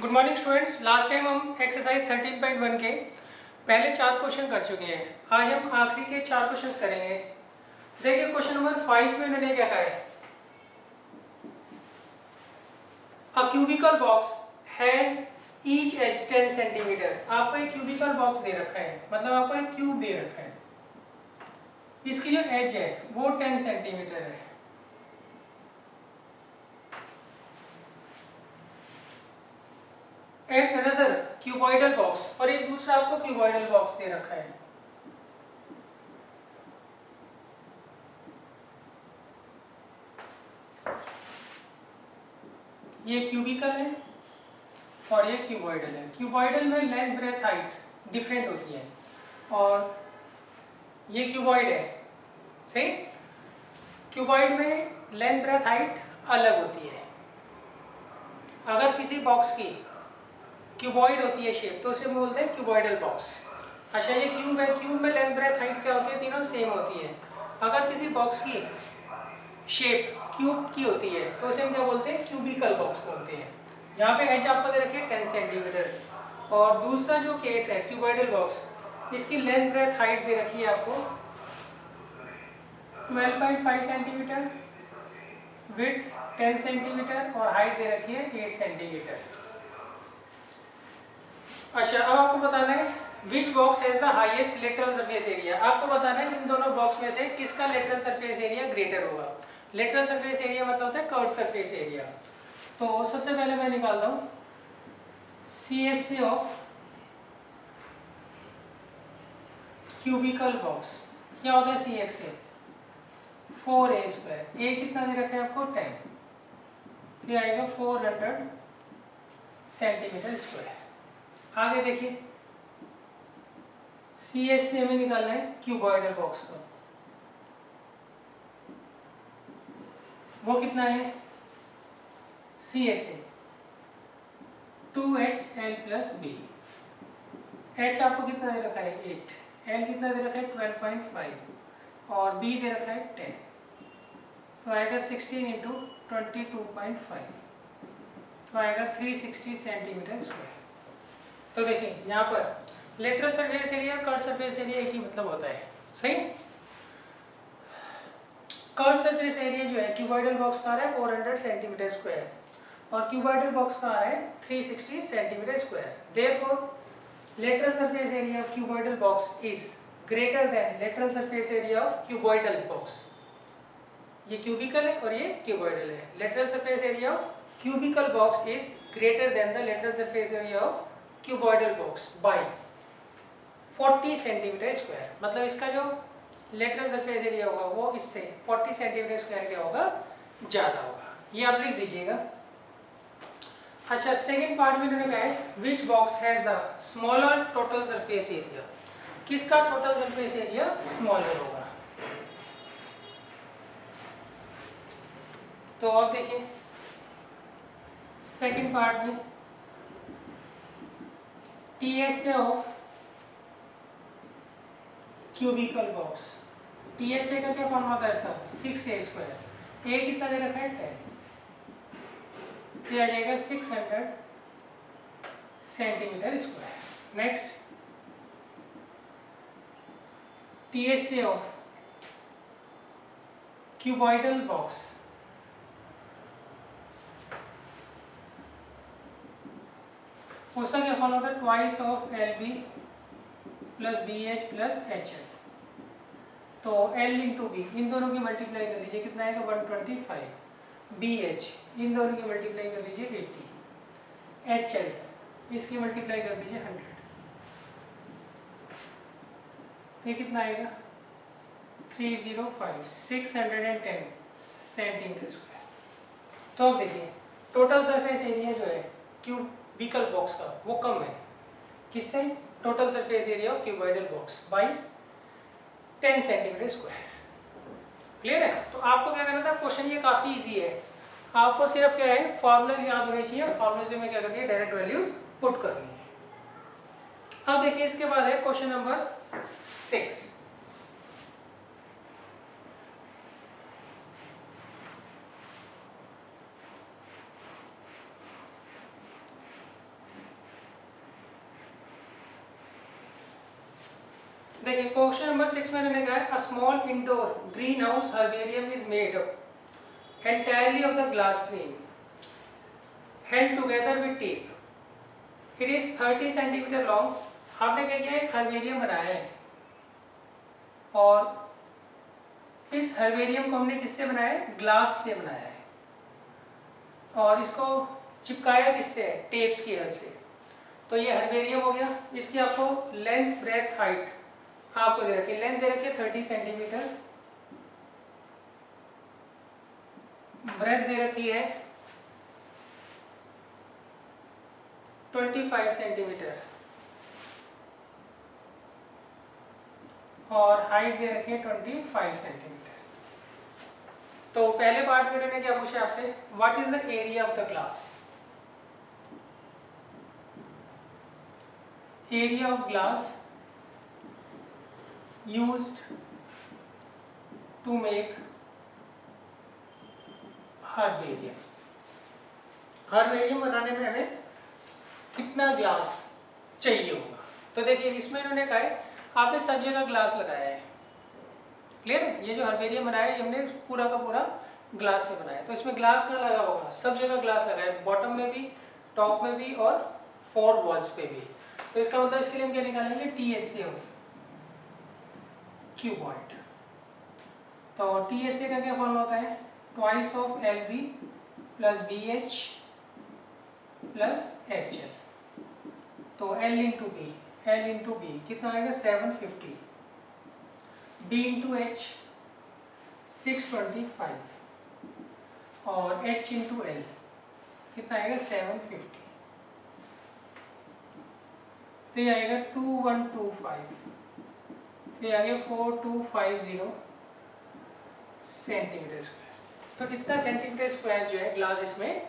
Good morning students. Last time हम exercise 13.1 के पहले 4 क्वेश्चन कर चुके हैं। आज हम आखिरी के 4 क्वेश्चंस करेंगे। देखिए क्वेश्चन नंबर 5 में मैंने क्या कहा है, a cubical box has each edge 10 centimetre. आपको एक क्यूबिकल बॉक्स दे रखा है, मतलब आपको एक क्यूब दे रखा है, इसकी जो एज है वो 10 सेंटीमीटर है। एंड अनदर क्यूबॉइडल बॉक्स, और एक दूसरा आपको क्यूबॉइडल बॉक्स दे रखा है। ये क्यूबिकल है और ये क्यूबॉइडल है। क्यूबॉइडल में लेंथ ब्रेथ हाइट डिफरेंट होती है और ये क्यूबॉइड है, सही। क्यूबॉइड में लेंथ ब्रेथ हाइट अलग होती है। अगर किसी बॉक्स की क्यूबॉइड होती है शेप तो उसे बोलते हैं क्यूबॉइडल बॉक्स। अच्छा, ये क्यूब है, क्यूब में लेंथ ब्रेथ हाइट क्या होती है, तीनों सेम होती है। अगर किसी बॉक्स की शेप क्यूब की होती है तो उसे हम क्या बोलते हैं, क्यूबिकल बॉक्स बोलते हैं। यहाँ पे एज आपको दे रखी है 10 सेंटीमीटर। और दूसरा जो केस है क्यूबॉइडल बॉक्स, इसकी लेंथ ब्रेथ हाइट दे रखी है आपको 12.5 सेंटीमीटर, विड्थ 10 सेंटीमीटर और हाइट दे रखी है 8 सेंटीमीटर। अच्छा, अब आपको बताना है which box has the highest lateral surface area. आपको बताना है इन दोनों बॉक्स में से किसका लेटरल सरफेस एरिया ग्रेटर होगा। लेटरल सरफेस एरिया मतलब होता है कर्व सरफेस एरिया। तो सबसे पहले मैं निकालता हूँ CSA ऑफ क्यूबिकल बॉक्स। क्या होता है CSA? 4a²। a कितना दे रखा है आपको 10, ये आएगा 400 सेंटीमीटर स्क्वायर। आगे देखिए CSA में निकालना है क्यूबॉइडल बॉक्स को, वो कितना है CSA 2HL plus B। H आपको कितना दे रखा है 8, L कितना दे रखा है 12.5 और B दे रखा है 10, तो आएगा 16 इंटू 22.5, तो आएगा 360 सेंटीमीटर स्क्वायर। तो देखिए यहाँ पर lateral surface area curve surface area एक ही मतलब होता है, सही। कर्व सरफेस एरिया जो है क्यूबॉइडल बॉक्स का है 400 सेंटीमीटर स्क्वायर और क्यूबॉइडल बॉक्स का है 360 centimetre square. Therefore lateral surface area of cuboidal box is greater than lateral surface area of cuboidal box. ये क्यूबिकल है और ये क्यूबॉइडल है। Lateral surface area of cubical box is greater than the lateral surface area of cuboidal box by 40 centimetre square. मतलब इसका जो lateral surface area होगा वो इससे 40 सेंटीमीटर स्क्वायर क्या होगा, ज्यादा होगा। ये आप लिख दीजिएगा। अच्छा, सेकंड पार्ट में इन्होंने कहा है which box has the smaller total surface area. किसका टोटल सरफेस एरिया स्मॉलर होगा। तो अब देखिए सेकंड पार्ट में TSA of cubical box. TSA का क्या फॉर्मूला था इसका 6a²। a कितना दे रखा है 10, ये आ जाएगा 600 centimetre square. Next TSA of cuboidal box. उसका क्या फॉर्मूला था twice of LB plus BH plus HL। तो L इंटू B, इन दोनों की मल्टीप्लाई कर लीजिए, कितना आएगा 125। BH इन दोनों की मल्टीप्लाई कर लीजिए 80। HL इसकी मल्टीप्लाई कर दीजिए 100, तो ये कितना आएगा 305 610 सेंटीमीटर स्क्वायर। तो अब देखिए टोटल सरफेस एरिया जो है क्यूबिकल बॉक्स का वो कम है, किससे, total surface area of cuboidal box by 10 centimetre square. Clear है। तो आपको क्या करना था, क्वेश्चन ये काफी इजी है, आपको सिर्फ क्या है फॉर्मूले याद होने चाहिए, फॉर्मूले से मैं क्या करनी है डायरेक्ट वैल्यूज पुट करनी है। अब देखिए इसके बाद है क्वेश्चन नंबर 6। देखिए क्वेश्चन नंबर 6 में मैंने कहा है a small indoor green house herbarium is made up entirely of the glass frame held together with tape. It is 30 centimetre long. आपने क्या किया है, एक हर्बेरियम बनाया है और इस हर्बेरियम को हमने किससे बनाया है, ग्लास से बनाया है और इसको चिपकाया किससे है, टेप्स की हेल्प से। तो ये हर्बेरियम हो गया। इसकी आपको लेंथ ब्रेथ हाइट आपको दे रखी है। लेंथ दे रखी है 30 सेंटीमीटर, ब्रेथ दे रखी है 25 सेंटीमीटर और हाइट दे रखी है 25 सेंटीमीटर। तो पहले पार्ट में उन्होंने क्या पूछा आपसे, what is the area of the glass. Area of glass used to make herbarium। herbarium बनाने में हमें कितना ग्लास चाहिए होगा। तो देखिए इसमें इन्होंने कहा है आपने सब जगह ग्लास लगाया है, क्लियर है। ये जो हर्बेरियम बनाया है हमने पूरा का पूरा ग्लास से बनाया है। तो इसमें ग्लास कहाँ लगा होगा, सब जगह ग्लास लगा है, बॉटम में भी, टॉप में भी और 4 वॉल्स पे भी। तो इसका मतलब इसके लिए हम क्या निकालेंगे, TSA क्यूबॉइड। तो TSA का क्या फॉर्मूला होता है, twice of LB plus BH plus HL। तो L into B, L into B कितना आएगा 750, B इंटू H 625 और H इंटू L कितना आएगा 750। तो ये आएगा 2125, ये आ गया 4250 सेंटीमीटर स्क्वायर। तो कितना सेंटीमीटर स्क्वायर जो है ग्लास इसमें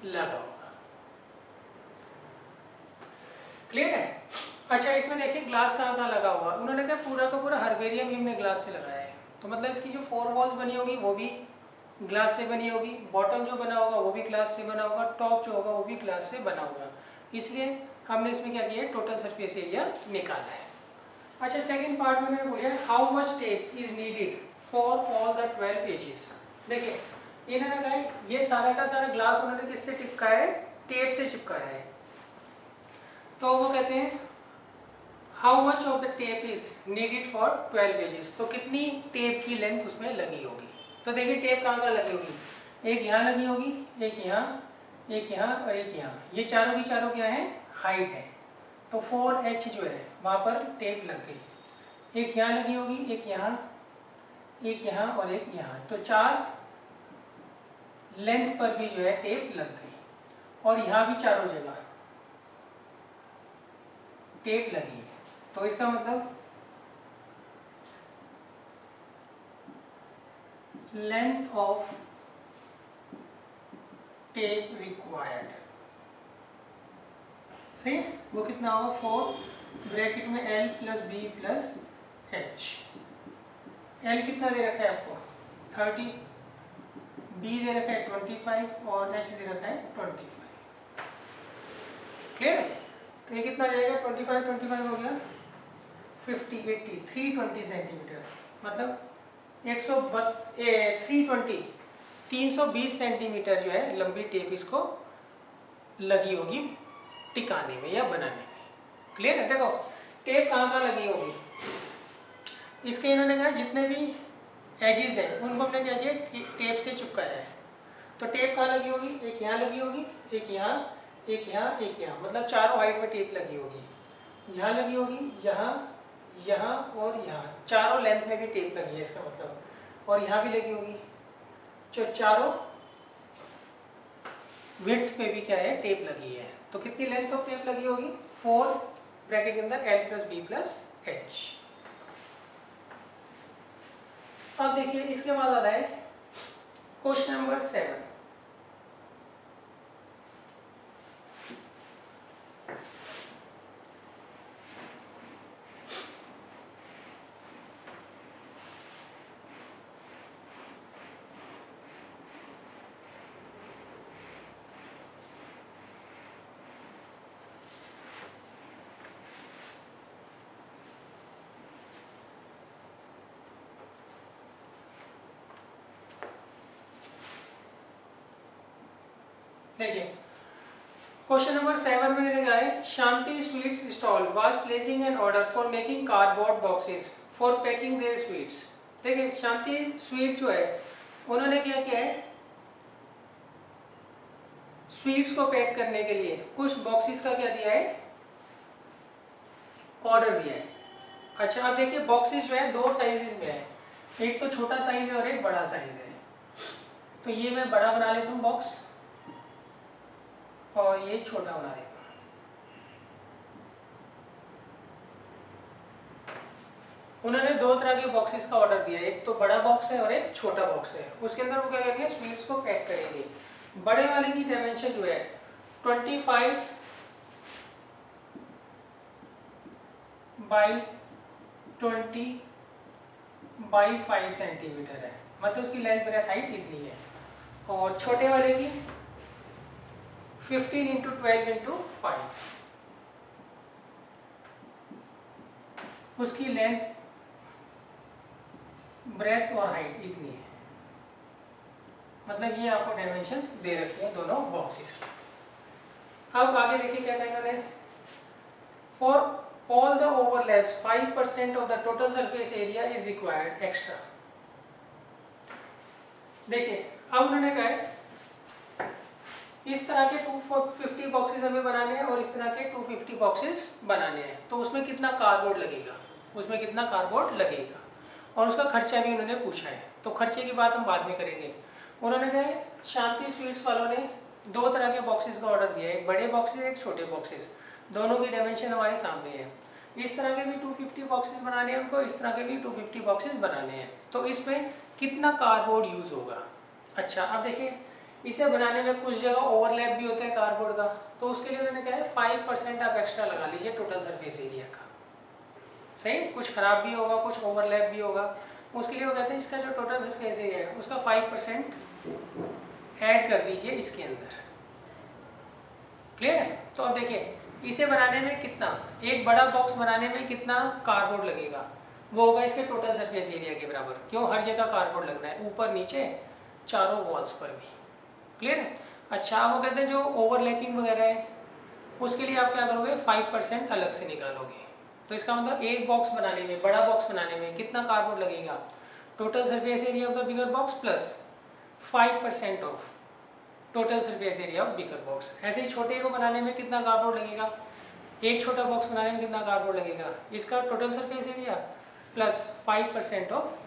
लगा होगा, क्लियर है। अच्छा इसमें देखिए ग्लास कहाँ कहाँ लगा हुआ, उन्होंने कहा पूरा का पूरा हर्बेरियम हमने ग्लास से लगाया है। तो मतलब इसकी जो 4 वॉल्स बनी होगी वो भी ग्लास से बनी होगी, बॉटम जो बना होगा वो भी ग्लास से बना होगा, टॉप जो होगा वो भी ग्लास से बना होगा। इसलिए हमने इसमें क्या किया है, टोटल सरफेस एरिया निकाला है। अच्छा सेकंड पार्ट में मैंने पूछा how much tape is needed for all the 12 ages. देखिए इन्होंने कहा ये सारा का सारा ग्लास उन्होंने किससे चिपकाया है, टेप से चिपकाया है। तो वो कहते हैं how much of the tape is needed for 12 ages. तो कितनी टेप की लेंथ उसमें लगी होगी। तो देखिए टेप कहाँ कहाँ लगी होगी, एक यहाँ लगी होगी, एक यहाँ, एक यहाँ और एक यहाँ। ये चारों की चारों क्या है, हाइट है। तो 4H जो है वहाँ पर टेप लग गई। एक यहाँ लगी होगी, एक यहाँ, एक यहाँ और एक यहाँ। तो 4 लेंथ पर भी जो है टेप लग गई और यहाँ भी चारों जगह टेप लगी है। तो इसका मतलब लेंथ ऑफ टेप रिक्वायर्ड, सही वो कितना होगा 4 ब्रैकेट में L plus B plus H। L कितना दे रखा है आपको 30, B दे रखा है 25 और H दे रखा है 25। क्लियर है। तो ये कितना जाएगा 25 हो गया 50 80 320 सेंटीमीटर, मतलब 320 सेंटीमीटर जो है लंबी टेप इसको लगी होगी टिकाने में या बनाने में। क्लियर है। देखो टेप कहाँ कहाँ लगी होगी, इसके इन्होंने कहा जितने भी एजेस हैं उनको हमने क्या किया टेप से चिपकाया है। तो टेप कहाँ लगी होगी, एक यहाँ लगी होगी, एक यहाँ, एक यहाँ, एक यहाँ, मतलब चारों हाइट में टेप लगी होगी। यहाँ लगी होगी, यहाँ, यहाँ और यहाँ, चारों लेंथ में भी टेप लगी है इसका मतलब। और यहाँ भी लगी होगी, जो चारों विड्थ पे भी क्या है टेप लगी है। तो कितनी लेंथ ऑफ टेप लगी होगी 4 ब्रैकेट के अंदर L plus B plus H। अब देखिए इसके बाद आता है क्वेश्चन नंबर 7। देखिए क्वेश्चन नंबर 7 में लिखा है Shanti sweets stall was placing an order for making cardboard boxes for packing their sweets. देखिए शांति स्वीट जो है उन्होंने क्या किया है, स्वीट्स को पैक करने के लिए कुछ बॉक्सेस का क्या दिया है, ऑर्डर दिया है। अच्छा अब देखिए बॉक्सेस जो है दो साइजेस में है, एक तो छोटा साइज है और एक बड़ा साइज है। तो ये मैं बड़ा बना लेता हूँ बॉक्स और ये छोटा बना देता हूँ। उन्होंने दो तरह के बॉक्सेस का ऑर्डर दिया है, एक तो बड़ा बॉक्स है और एक छोटा बॉक्स है। उसके अंदर वो क्या करेंगे, स्वीट्स को पैक करेंगे। बड़े वाले की डायमेंशन जो है 25 बाई 20 बाई 5 सेंटीमीटर है, मतलब उसकी लेंथ ब्रेथ हाइट इतनी है। और छोटे वाले की 15 इंटू 12 इंटू 5, उसकी लेंथ ब्रेथ और हाइट इतनी है। मतलब ये आपको डायमेंशंस दे रखी है दोनों बॉक्सेस की। अब आगे देखिए क्या कहेगा उन्हें, for all the overlaps 5% of the total surface area is required extra. देखिए अब उन्होंने कहा है इस तरह के 250 बॉक्सेस हमें बनाने हैं और इस तरह के 250 बॉक्सेस बनाने हैं, तो उसमें कितना कार्डबोर्ड लगेगा, उसमें कितना कार्डबोर्ड लगेगा और उसका खर्चा भी उन्होंने पूछा है। तो खर्चे की बात हम बाद में करेंगे। उन्होंने कहा शांति स्वीट्स वालों ने दो तरह के बॉक्सेस का ऑर्डर दिया है, एक बड़े बॉक्सेस एक छोटे बॉक्सेस, दोनों की डायमेंशन हमारे सामने है। इस तरह के भी 250 बॉक्सेस बनाने हैं उनको, इस तरह के भी 250 बॉक्सेस बनाने हैं, तो इसमें कितना कार्डबोर्ड यूज होगा। अच्छा अब देखिए इसे बनाने में कुछ जगह ओवरलैप भी होता है कार्डबोर्ड का, तो उसके लिए उन्होंने कहा है 5% आप एक्स्ट्रा लगा लीजिए टोटल सरफेस एरिया का। सही, कुछ खराब भी होगा कुछ ओवरलैप भी होगा, उसके लिए वो कहते हैं इसका जो टोटल सरफेस एरिया है उसका 5% ऐड कर दीजिए इसके अंदर। क्लियर है। तो अब देखिए इसे बनाने में कितना, एक बड़ा बॉक्स बनाने में कितना कार्डबोर्ड लगेगा, वो होगा इसके टोटल सरफेस एरिया के बराबर। क्यों, हर जगह कार्डबोर्ड लगना है, ऊपर नीचे चारों वॉल्स पर भी। क्लियर है। अच्छा अब वो कहते हैं जो ओवरलैपिंग वगैरह है उसके लिए आप क्या करोगे, 5% अलग से निकालोगे। तो इसका मतलब एक बॉक्स बनाने में, बड़ा बॉक्स बनाने में कितना कार्डबोर्ड लगेगा, total surface area of the bigger box plus 5% of total surface area of bigger box. ऐसे ही छोटे को बनाने में कितना कार्डबोर्ड लगेगा, एक छोटा बॉक्स बनाने में कितना कार्डबोर्ड लगेगा, इसका total surface area plus 5% of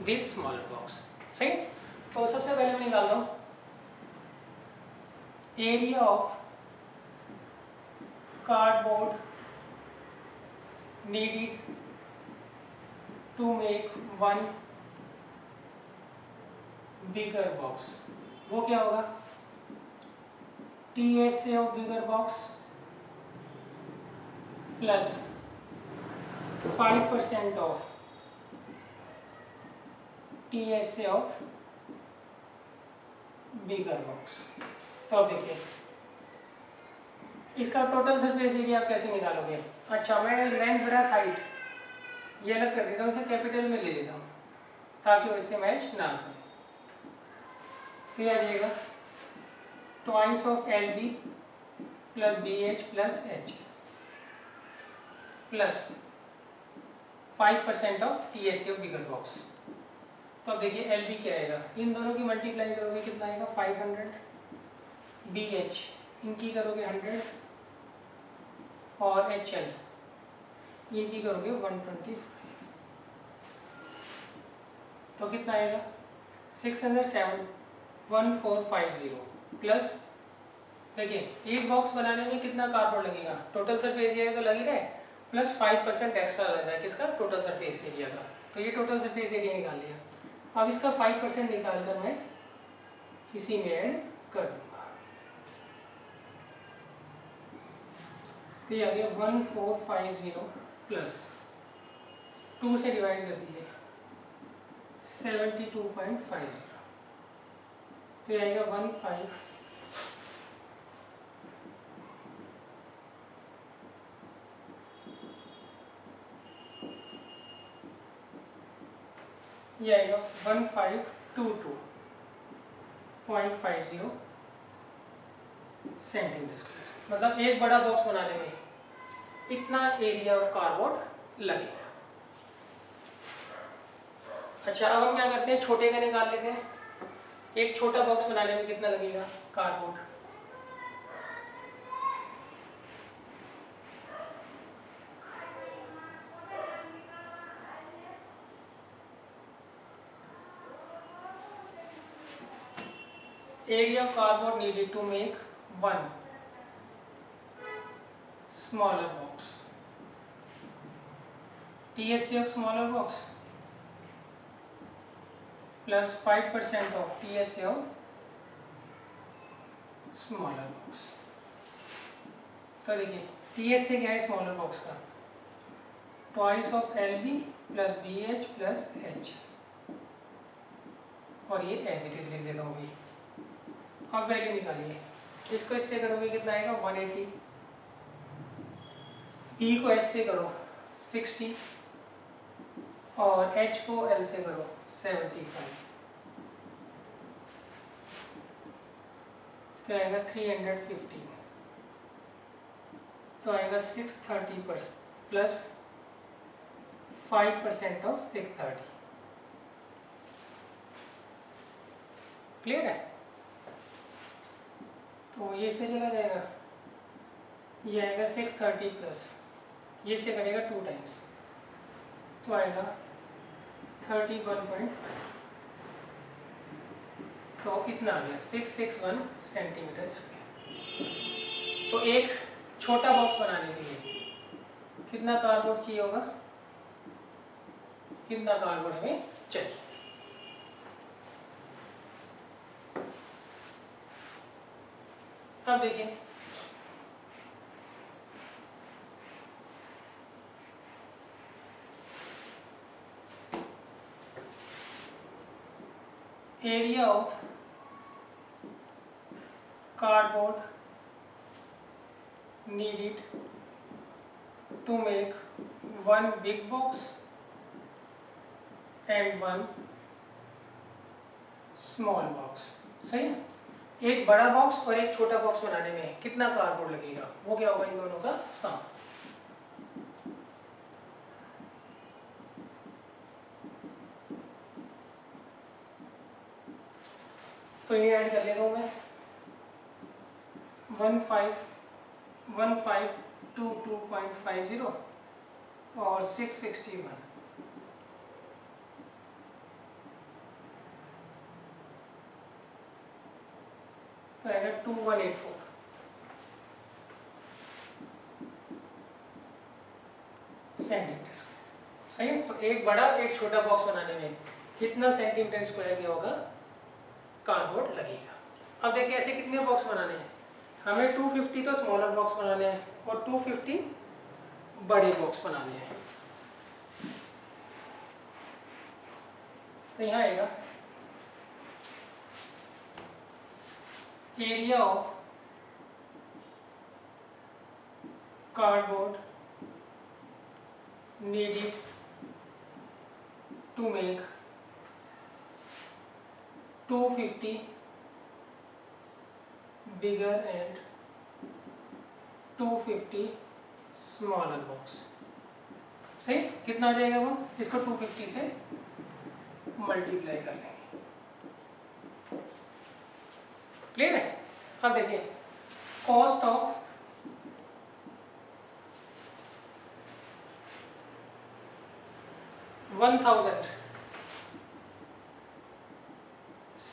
this smaller box. सही। तो सबसे पहले मैं निकाल दो area of cardboard needed to make one bigger box। वो क्या होगा, TSA of bigger box plus 5% of TSA of bigger box। तो अब देखिए इसका टोटल सरफेस एरिया आप कैसे निकालोगे। अच्छा मैं लेंथ ब्रेथ हाइट ये अलग कर देता हूँ, इसे कैपिटल में ले लेता हूँ ताकि वो इससे मैच ना करे। फिर आ जाएगा twice of L B plus B H plus H plus 5% of T S C of bigger box. तो अब देखिए एल बी क्या आएगा, इन दोनों की मल्टीप्लाई करोगे कितना आएगा 500, बी एच इनकी करोगे 100 और एच एल इनकी करोगे 125। तो कितना आएगा 607,1450 प्लस देखिए एक बॉक्स बनाने में कितना कार्डबोर्ड लगेगा, टोटल सरफेस एरिया तो लग ही रहा है प्लस 5% एक्स्ट्रा लग रहा है किसका, टोटल सरफेस एरिया का। तो ये टोटल सरफेस एरिया निकाल लिया। अब इसका 5% निकाल कर मैं इसी में ऐड कर दूंगा। तो ये आ गया 1450 प्लस 2 से डिवाइड कर दीजिए 72.50। तो ये आएगा 15 ये आएगा 1522.50 सेंटीमीटर स्क्वायर। मतलब एक बड़ा बॉक्स बनाने में इतना एरिया ऑफ कार्डबोर्ड लगेगा। अच्छा, अब हम क्या करते हैं, छोटे का निकाल लेते हैं। एक छोटा बॉक्स बनाने में कितना लगेगा cardboard? Area of cardboard needed to make one smaller box. TSC of smaller box plus 5% of TSC of smaller box. तो देखिए TSC क्या है स्मॉलर बॉक्स का? Twice of LB plus BH plus H, और ये एज इट इज लिख देता हूँ भाई। अब वैल्यू निकालिए, इसको इससे करोगे कितना आएगा 180, E को S से करो 60 और H को L से करो 75, तो आएगा 350, तो आएगा 630 प्लस 5% ऑफ 630। क्लियर है? तो ये से चला जाएगा, ये आएगा 630 प्लस ये से करेगा 2 टाइम्स, तो आएगा 31.5, तो इतना आ गया 661 सेंटीमीटर स्क्वायर। तो एक छोटा बॉक्स बनाने के लिए कितना कार्डबोर्ड चाहिए होगा? कितना कार्डबोर्ड हमें चाहिए? अब देखिए area of cardboard needed to make one big box and one small box। सही है? एक बड़ा बॉक्स और एक छोटा बॉक्स बनाने में कितना कार्डबोर्ड लगेगा, वो क्या होगा इन दोनों का सम। तो ये ऐड कर लेता हूँ मैं 1522.50 और 661, तो आएगा 2184 सेंटीमीटर स्क्वायर। सही है? तो एक बड़ा एक छोटा बॉक्स बनाने में कितना सेंटीमीटर स्क्वायर क्या होगा कार्डबोर्ड लगेगा। अब देखिए ऐसे कितने बॉक्स बनाने हैं हमें, 250 तो स्मॉलर बॉक्स बनाने हैं और 250 बड़े बॉक्स बनाने हैं। तो यहाँ आएगा area of cardboard needed to make 250 bigger and 250 smaller box। सही? कितना आ जाएगा वो? इसको 250 से मल्टीप्लाई कर लेंगे। क्लियर है? अब देखिए cost of $1000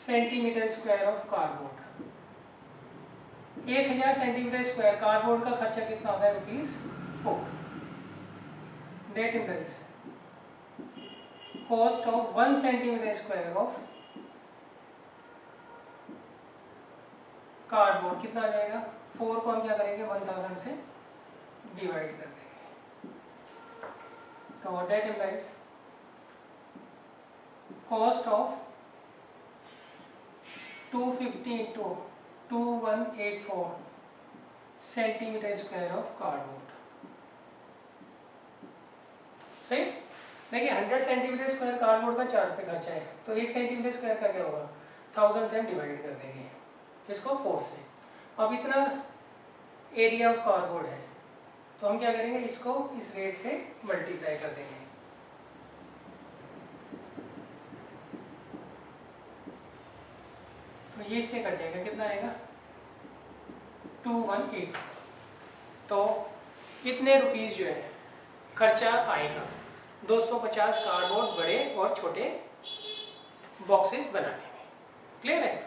centimetre square of cardboard. 1000 centimetre square cardboard का खर्चा कितना होता है? ₹4। That implies cost of 1 centimetre square of cardboard कितना आ जाएगा? 4 को हम क्या करेंगे 1000 से डिवाइड कर देंगे, तो that implies cost of 250 into 2184 centimetre square of cardboard. सही? देखिए 100 सेंटीमीटर स्क्वायर कार्डबोर्ड का 4 रुपये खर्चा है, तो 1 सेंटीमीटर स्क्वायर का क्या होगा 1000 से हम डिवाइड कर देंगे, किसको 4 से, अब इतना एरिया ऑफ कार्डबोर्ड है, तो हम क्या करेंगे, इसको इस रेट से मल्टीप्लाई कर देंगे। तो ये इससे कट जाएगा, कितना आएगा 218। तो इतने रुपीस जो है खर्चा आएगा 250 कार्डबोर्ड बड़े और छोटे बॉक्सेस बनाने में। क्लियर है?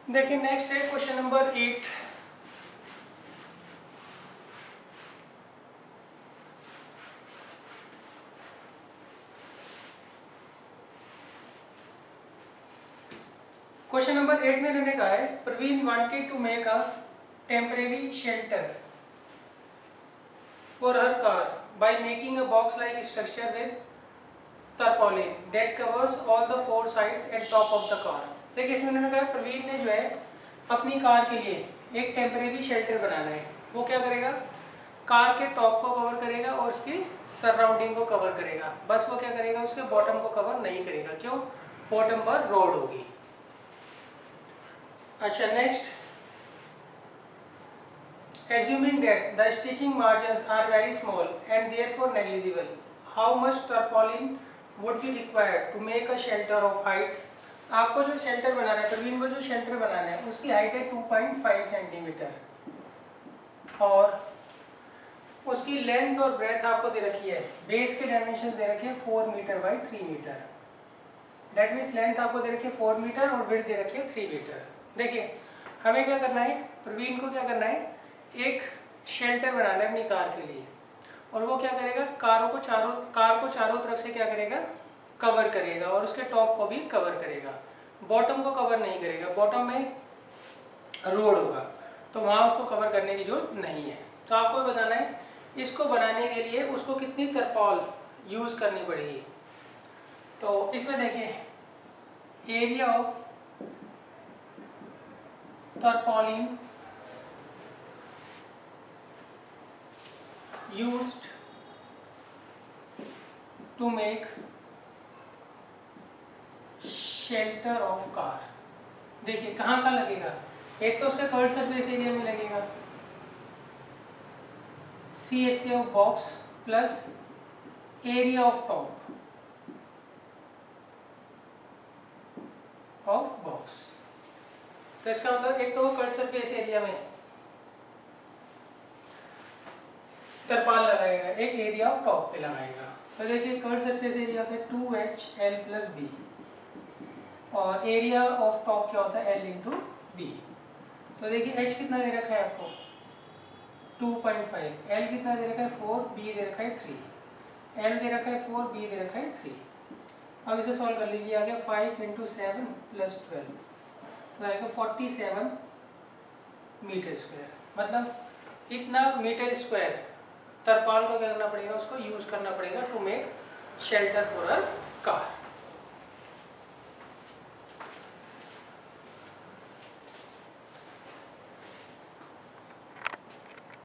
देखिए नेक्स्ट है क्वेश्चन नंबर 8। क्वेश्चन नंबर 8 में इन्होंने कहा है Praveen wanted to make a temporary shelter for her car by making a box like structure with tarpaulin that covers all the four sides and top of the car। देखिए इसमें उन्होंने कहा प्रवीण ने जो है अपनी कार के लिए एक टेम्परेरी शेल्टर बनाना है। वो क्या करेगा, कार के टॉप को कवर करेगा और उसकी सराउंडिंग को कवर करेगा, बस वो क्या करेगा, उसके बॉटम को कवर नहीं करेगा। क्यों? बॉटम पर रोड होगी। अच्छा next, assuming that the stitching margins are very small and therefore negligible, how much tarpaulin would be required to make a shelter of height। आपको जो शेल्टर बनाना है, प्रवीण को जो शेल्टर बनाना है उसकी हाइट है 2.5 सेंटीमीटर और उसकी लेंथ और ब्रेथ आपको दे रखी है, बेस के डायमेंशन दे रखे हैं 4 metre by 3 metre. That means length आपको दे रखी है 4 मीटर और विड्थ दे रखी है 3 मीटर। देखिए हमें क्या करना है, प्रवीण को क्या करना है, एक शेल्टर बनाना है अपनी कार के लिए और वो क्या करेगा, कार को चारों तरफ से क्या करेगा, कवर करेगा और उसके टॉप को भी कवर करेगा, बॉटम को कवर नहीं करेगा। बॉटम में रोड होगा तो वहाँ उसको कवर करने की जरूरत नहीं है। तो आपको बताना है इसको बनाने के लिए उसको कितनी तरपाल यूज करनी पड़ेगी। तो इसमें देखिए area of tarpaulin used to make shelter of car। देखिए कहाँ का लगेगा, एक तो उसके कर्व सरफेस एरिया में लगेगा, CSA of box plus area of top of box. तो इसका मतलब एक तो वो कर्व सरफेस एरिया में तरपाल लगाएगा, एक एरिया ऑफ टॉप पे लगाएगा। तो देखिए कर्व सरफेस एरिया होता है 2HL प्लस बी और एरिया ऑफ टॉप क्या होता है L इंटू बी। तो देखिए H कितना दे रखा है आपको 2.5, L कितना दे रखा है 4, B दे रखा है 3, L दे रखा है 4, B दे रखा है 3। अब इसे सॉल्व कर लीजिए, आ गया 5 इंटू 7 प्लस 12, तो आएगा 47 मीटर स्क्वायर। मतलब इतना मीटर स्क्वायर तरपाल को क्या करना पड़ेगा, उसको यूज करना पड़ेगा to make shelter for a car.